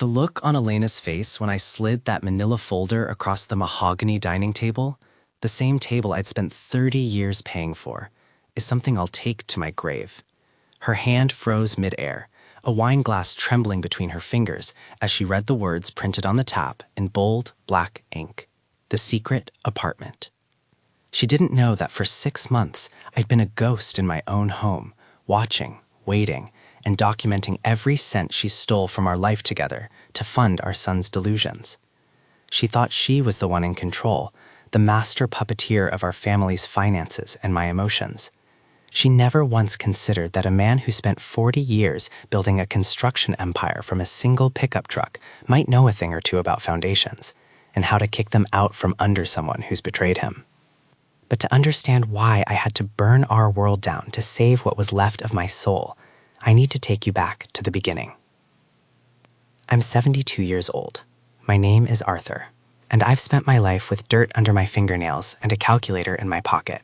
The look on Elena's face when I slid that manila folder across the mahogany dining table, the same table I'd spent 30 years paying for, is something I'll take to my grave. Her hand froze mid-air, a wine glass trembling between her fingers as she read the words printed on the tab in bold, black ink. The secret apartment. She didn't know that for 6 months I'd been a ghost in my own home, watching, waiting, and documenting every cent she stole from our life together to fund our son's delusions. She thought she was the one in control, the master puppeteer of our family's finances and my emotions. She never once considered that a man who spent 40 years building a construction empire from a single pickup truck might know a thing or two about foundations and how to kick them out from under someone who's betrayed him. But to understand why I had to burn our world down to save what was left of my soul, I need to take you back to the beginning. I'm 72 years old. My name is Arthur, and I've spent my life with dirt under my fingernails and a calculator in my pocket.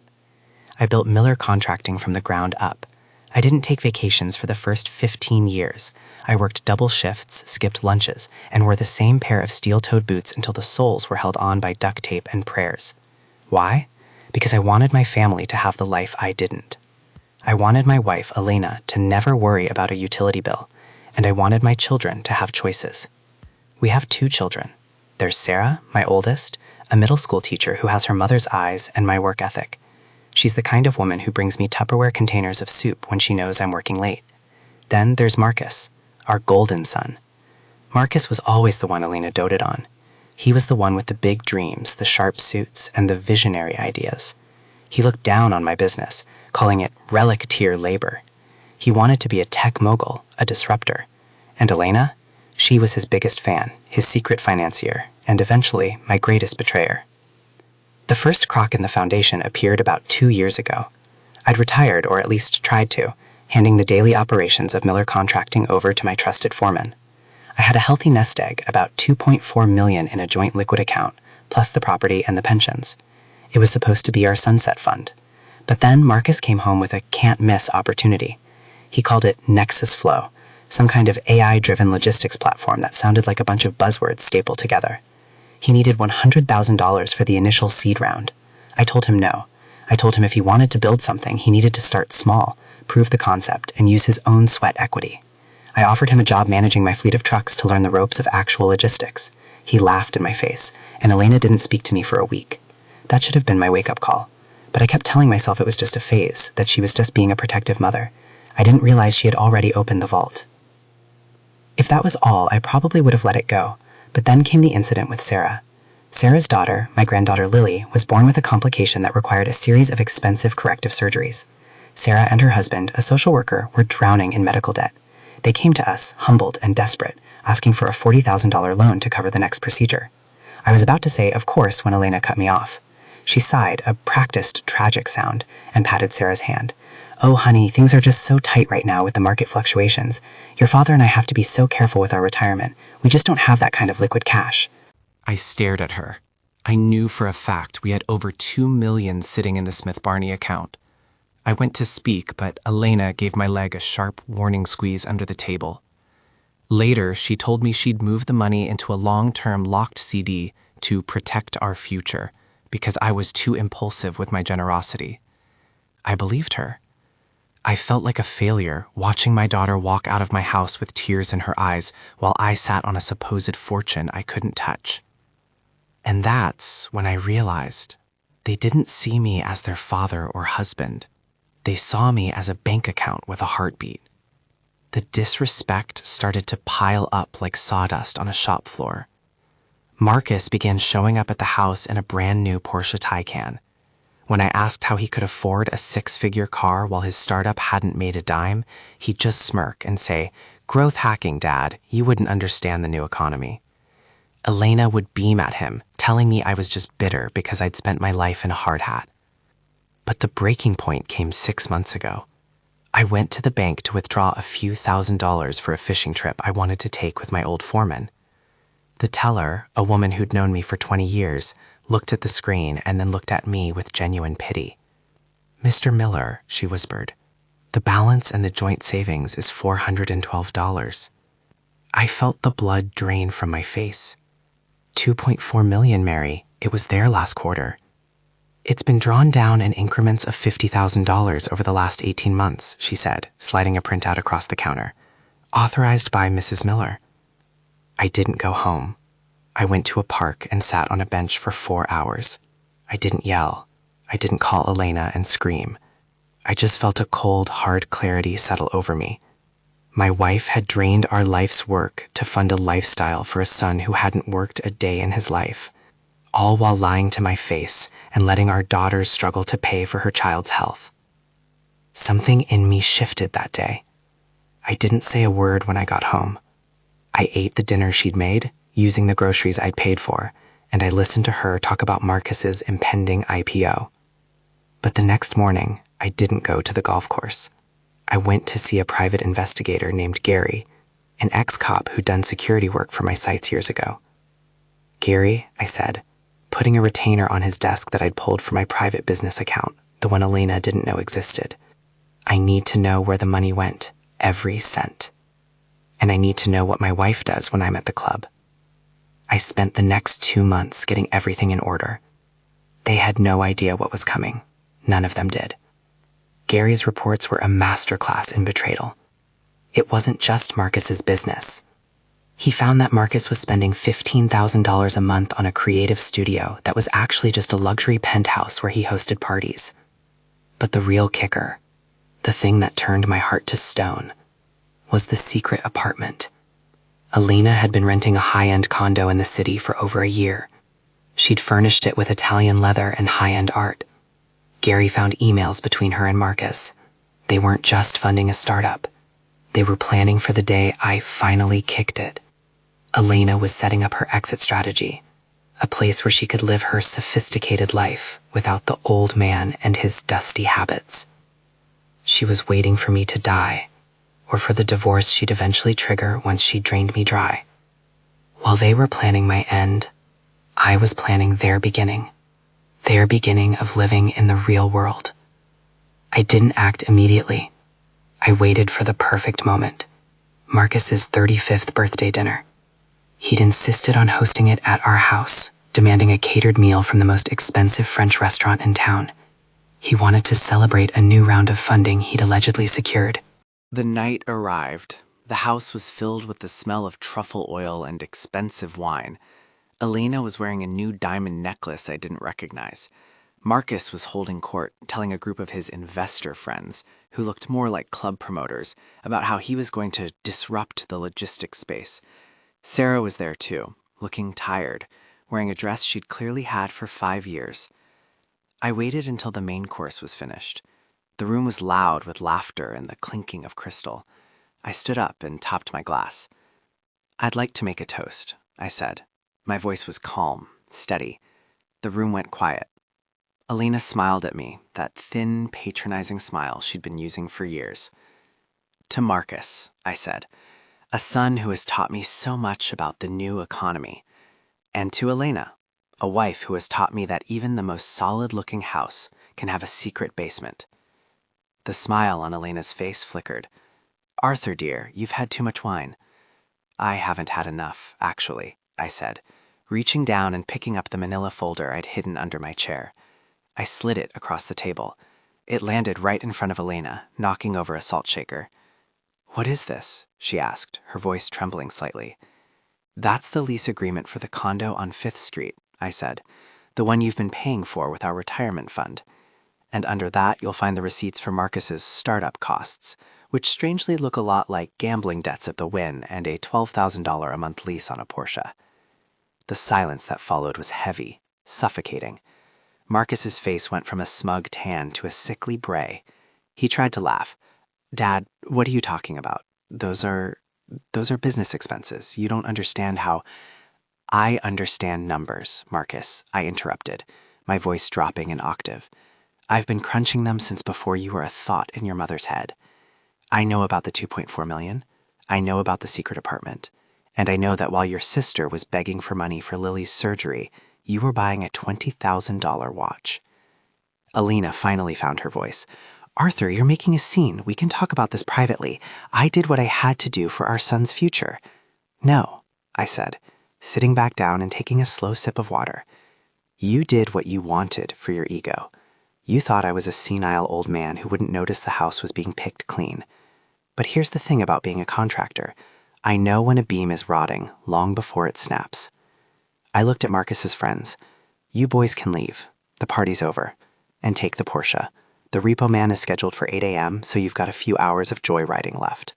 I built Miller Contracting from the ground up. I didn't take vacations for the first 15 years. I worked double shifts, skipped lunches, and wore the same pair of steel-toed boots until the soles were held on by duct tape and prayers. Why? Because I wanted my family to have the life I didn't. I wanted my wife, Elena, to never worry about a utility bill, and I wanted my children to have choices. We have 2 children. There's Sarah, my oldest, a middle school teacher who has her mother's eyes and my work ethic. She's the kind of woman who brings me Tupperware containers of soup when she knows I'm working late. Then there's Marcus, our golden son. Marcus was always the one Elena doted on. He was the one with the big dreams, the sharp suits, and the visionary ideas. He looked down on my business, calling it relic-tier labor. He wanted to be a tech mogul, a disruptor. And Elena? She was his biggest fan, his secret financier, and eventually my greatest betrayer. The first crock in the foundation appeared about 2 years ago. I'd retired, or at least tried to, handing the daily operations of Miller Contracting over to my trusted foreman. I had a healthy nest egg, about $2.4 million in a joint liquid account, plus the property and the pensions. It was supposed to be our sunset fund. But then Marcus came home with a can't-miss opportunity. He called it Nexus Flow, some kind of AI-driven logistics platform that sounded like a bunch of buzzwords stapled together. He needed $100,000 for the initial seed round. I told him no. I told him if he wanted to build something, he needed to start small, prove the concept, and use his own sweat equity. I offered him a job managing my fleet of trucks to learn the ropes of actual logistics. He laughed in my face, and Elena didn't speak to me for a week. That should have been my wake-up call. But I kept telling myself it was just a phase, that she was just being a protective mother. I didn't realize she had already opened the vault. If that was all, I probably would have let it go. But then came the incident with Sarah. Sarah's daughter, my granddaughter Lily, was born with a complication that required a series of expensive corrective surgeries. Sarah and her husband, a social worker, were drowning in medical debt. They came to us, humbled and desperate, asking for a $40,000 loan to cover the next procedure. I was about to say, of course, when Elena cut me off. She sighed, a practiced, tragic sound, and patted Sarah's hand. "Oh, honey, things are just so tight right now with the market fluctuations. Your father and I have to be so careful with our retirement. We just don't have that kind of liquid cash." I stared at her. I knew for a fact we had over $2 million sitting in the Smith-Barney account. I went to speak, but Elena gave my leg a sharp warning squeeze under the table. Later, she told me she'd move the money into a long-term locked CD to protect our future, because I was too impulsive with my generosity. I believed her. I felt like a failure watching my daughter walk out of my house with tears in her eyes while I sat on a supposed fortune I couldn't touch. And that's when I realized they didn't see me as their father or husband. They saw me as a bank account with a heartbeat. The disrespect started to pile up like sawdust on a shop floor. Marcus began showing up at the house in a brand new Porsche Taycan. When I asked how he could afford a 6-figure car while his startup hadn't made a dime, he'd just smirk and say, "Growth hacking, Dad, you wouldn't understand the new economy." Elena would beam at him, telling me I was just bitter because I'd spent my life in a hard hat. But the breaking point came 6 months ago. I went to the bank to withdraw a few $1,000s for a fishing trip I wanted to take with my old foreman. The teller, a woman who'd known me for 20 years, looked at the screen and then looked at me with genuine pity. "Mr. Miller," she whispered, "the balance and the joint savings is $412. I felt the blood drain from my face. 2.4 million, Mary. It was there last quarter. It's been drawn down in increments of $50,000 over the last 18 months, she said, sliding a printout across the counter. Authorized by Mrs. Miller. I didn't go home. I went to a park and sat on a bench for 4 hours. I didn't yell. I didn't call Elena and scream. I just felt a cold, hard clarity settle over me. My wife had drained our life's work to fund a lifestyle for a son who hadn't worked a day in his life, all while lying to my face and letting our daughters struggle to pay for her child's health. Something in me shifted that day. I didn't say a word when I got home. I ate the dinner she'd made, using the groceries I'd paid for, and I listened to her talk about Marcus's impending IPO. But the next morning, I didn't go to the golf course. I went to see a private investigator named Gary, an ex-cop who'd done security work for my sites years ago. Gary, I said, putting a retainer on his desk that I'd pulled from my private business account, the one Elena didn't know existed. I need to know where the money went, every cent. And I need to know what my wife does when I'm at the club. I spent the next 2 months getting everything in order. They had no idea what was coming. None of them did. Gary's reports were a masterclass in betrayal. It wasn't just Marcus's business. He found that Marcus was spending $15,000 a month on a creative studio that was actually just a luxury penthouse where he hosted parties. But the real kicker, the thing that turned my heart to stone, was the secret apartment. Elena had been renting a high-end condo in the city for over a year. She'd furnished it with Italian leather and high-end art. Gary found emails between her and Marcus. They weren't just funding a startup. They were planning for the day I finally kicked it. Elena was setting up her exit strategy, a place where she could live her sophisticated life without the old man and his dusty habits. She was waiting for me to die, or for the divorce she'd eventually trigger once she drained me dry. While they were planning my end, I was planning their beginning of living in the real world. I didn't act immediately. I waited for the perfect moment, Marcus's 35th birthday dinner. He'd insisted on hosting it at our house, demanding a catered meal from the most expensive French restaurant in town. He wanted to celebrate a new round of funding he'd allegedly secured. The night arrived. The house was filled with the smell of truffle oil and expensive wine. Elena was wearing a new diamond necklace I didn't recognize. Marcus was holding court, telling a group of his investor friends, who looked more like club promoters, about how he was going to disrupt the logistics space. Sarah was there too, looking tired, wearing a dress she'd clearly had for 5 years. I waited until the main course was finished. The room was loud with laughter and the clinking of crystal. I stood up and topped my glass. "I'd like to make a toast," I said. My voice was calm, steady. The room went quiet. Elena smiled at me, that thin, patronizing smile she'd been using for years. "To Marcus," I said, "a son who has taught me so much about the new economy. And to Elena, a wife who has taught me that even the most solid-looking house can have a secret basement." The smile on Elena's face flickered. "Arthur, dear, you've had too much wine." "I haven't had enough, actually," I said, reaching down and picking up the manila folder I'd hidden under my chair. I slid it across the table. It landed right in front of Elena, knocking over a salt shaker. "What is this?" she asked, her voice trembling slightly. "That's the lease agreement for the condo on 5th Street, I said. "The one you've been paying for with our retirement fund. And under that, you'll find the receipts for Marcus's startup costs, which strangely look a lot like gambling debts at the Wynn and a $12,000 a month lease on a Porsche." The silence that followed was heavy, suffocating. Marcus's face went from a smug tan to a sickly bray. He tried to laugh. "Dad, what are you talking about? Those are business expenses. You don't understand how—" "I understand numbers, Marcus," I interrupted, my voice dropping an octave. "I've been crunching them since before you were a thought in your mother's head. I know about the 2.4 million. I know about the secret apartment. And I know that while your sister was begging for money for Lily's surgery, you were buying a $20,000 watch." Elena finally found her voice. "Arthur, you're making a scene. We can talk about this privately. I did what I had to do for our son's future." No, I said, sitting back down and taking a slow sip of water. You did what you wanted for your ego. You thought I was a senile old man who wouldn't notice the house was being picked clean. But here's the thing about being a contractor. I know when a beam is rotting long before it snaps. I looked at Marcus's friends. You boys can leave. The party's over. And take the Porsche. The repo man is scheduled for 8 a.m., so you've got a few hours of joyriding left.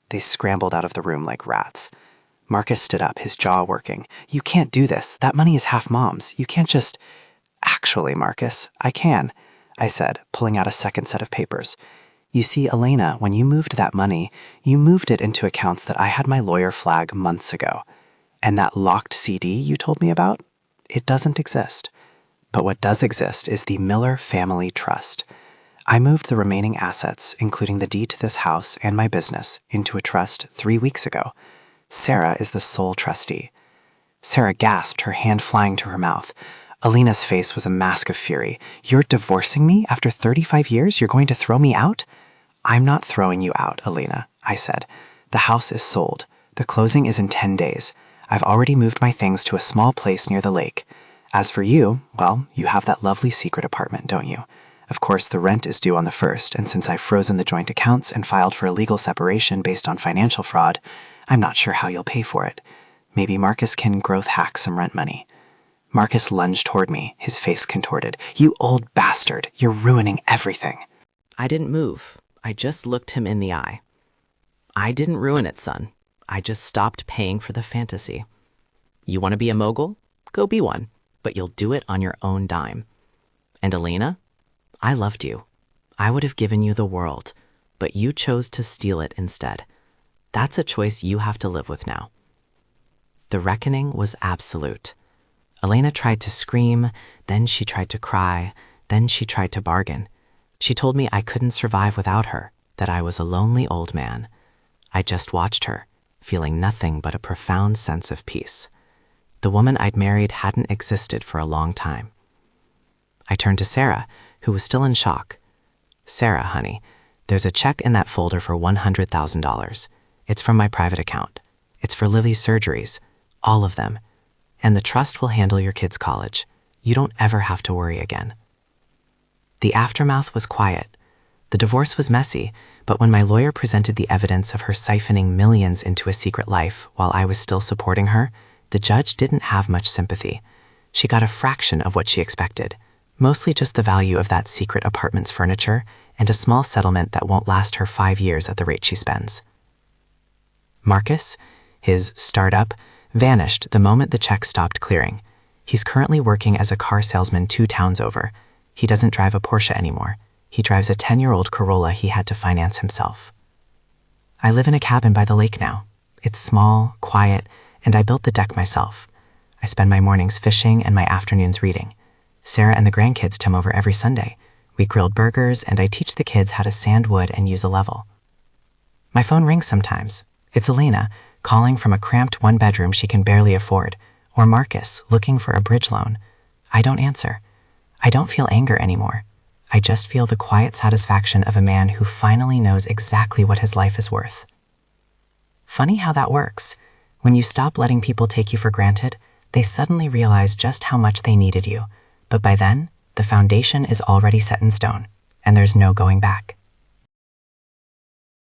They scrambled out of the room like rats. Marcus stood up, his jaw working. You can't do this. That money is half Mom's. You can't just... Actually, Marcus, I can, I said, pulling out a second set of papers. You see, Elena, when you moved that money, you moved it into accounts that I had my lawyer flag months ago. And that locked CD you told me about? It doesn't exist. But what does exist is the Miller Family Trust. I moved the remaining assets, including the deed to this house and my business, into a trust 3 weeks ago. Sarah is the sole trustee. Sarah gasped, her hand flying to her mouth. Elena's face was a mask of fury. You're divorcing me? After 35 years, you're going to throw me out? I'm not throwing you out, Elena, I said. The house is sold. The closing is in 10 days. I've already moved my things to a small place near the lake. As for you, well, you have that lovely secret apartment, don't you? Of course, the rent is due on the 1st, and since I've frozen the joint accounts and filed for a legal separation based on financial fraud, I'm not sure how you'll pay for it. Maybe Marcus can growth hack some rent money. Marcus lunged toward me, his face contorted. You old bastard, you're ruining everything. I didn't move. I just looked him in the eye. I didn't ruin it, son. I just stopped paying for the fantasy. You want to be a mogul? Go be one, but you'll do it on your own dime. And Elena, I loved you. I would have given you the world, but you chose to steal it instead. That's a choice you have to live with now. The reckoning was absolute. Elena tried to scream, then she tried to cry, then she tried to bargain. She told me I couldn't survive without her, that I was a lonely old man. I just watched her, feeling nothing but a profound sense of peace. The woman I'd married hadn't existed for a long time. I turned to Sarah, who was still in shock. Sarah, honey, there's a check in that folder for $100,000. It's from my private account. It's for Lily's surgeries, all of them. And the trust will handle your kids' college. You don't ever have to worry again. The aftermath was quiet. The divorce was messy, but when my lawyer presented the evidence of her siphoning millions into a secret life while I was still supporting her, the judge didn't have much sympathy. She got a fraction of what she expected, mostly just the value of that secret apartment's furniture and a small settlement that won't last her 5 years at the rate she spends. Marcus, his startup, vanished the moment the check stopped clearing. He's currently working as a car salesman 2 towns over. He doesn't drive a Porsche anymore. He drives a 10-year-old Corolla he had to finance himself. I live in a cabin by the lake now. It's small, quiet, and I built the deck myself. I spend my mornings fishing and my afternoons reading. Sarah and the grandkids come over every Sunday. We grilled burgers, and I teach the kids how to sand wood and use a level. My phone rings sometimes. It's Elena, calling from a cramped 1-bedroom she can barely afford, or Marcus, looking for a bridge loan. I don't answer. I don't feel anger anymore. I just feel the quiet satisfaction of a man who finally knows exactly what his life is worth. Funny how that works. When you stop letting people take you for granted, they suddenly realize just how much they needed you. But by then, the foundation is already set in stone, and there's no going back.